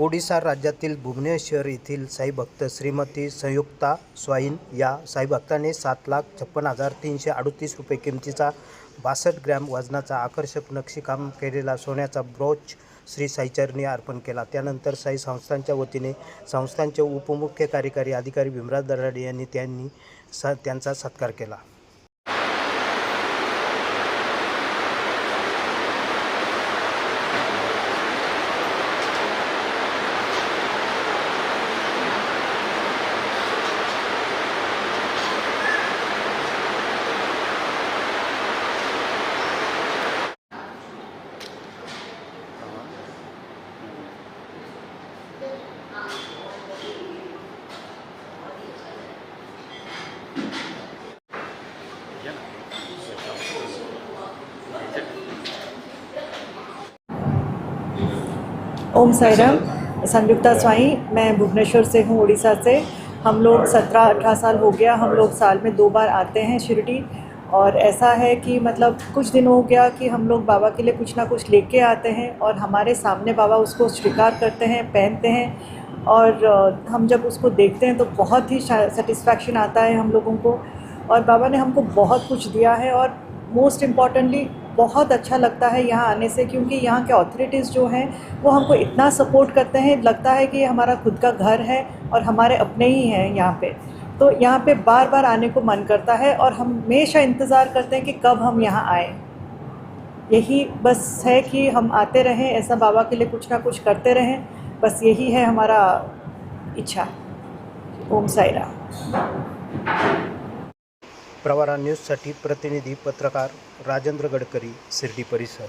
ओडिशा राज्यातील भुवनेश्वर येथील साईभक्त श्रीमती संयुक्ता स्वाईन या साईभक्ताने 7,56,338 रुपये किमतीचा 62 ग्रॅम वजनाचा आकर्षक नक्षीकाम केलेला सोन्याचा ब्रोच श्री साईचरणी अर्पण केला। त्यानंतर साई संस्थानच्या वतीने संस्थानचे उपमुख्य कार्यकारी अधिकारी भीमराज दराडे यांनी त्यांचा सत्कार केला। ओम साई राम। संयुक्ता स्वाई, मैं भुवनेश्वर से हूँ, उड़ीसा से। हम लोग 17-18 साल हो गया, हम लोग साल में 2 बार आते हैं शिरडी। और ऐसा है कि मतलब कुछ दिन हो गया कि हम लोग बाबा के लिए कुछ ना कुछ लेके आते हैं और हमारे सामने बाबा उसको स्वीकार करते हैं, पहनते हैं। और हम जब उसको देखते हैं तो बहुत ही सेटिस्फैक्शन आता है हम लोगों को। और बाबा ने हमको बहुत कुछ दिया है और मोस्ट इम्पॉर्टेंटली बहुत अच्छा लगता है यहाँ आने से, क्योंकि यहाँ के अथॉरिटीज़ जो हैं वो हमको इतना सपोर्ट करते हैं, लगता है कि ये हमारा खुद का घर है और हमारे अपने ही हैं यहाँ पे। तो यहाँ पे बार बार आने को मन करता है और हम हमेशा इंतज़ार करते हैं कि कब हम यहाँ आएँ। यही बस है कि हम आते रहें, ऐसा बाबा के लिए कुछ ना कुछ करते रहें, बस यही है हमारा इच्छा। ओम साई राम। प्रवरा न्यूजसाठी प्रतिनिधी पत्रकार राजेंद्र गडकरी, शिर्डी परिसर।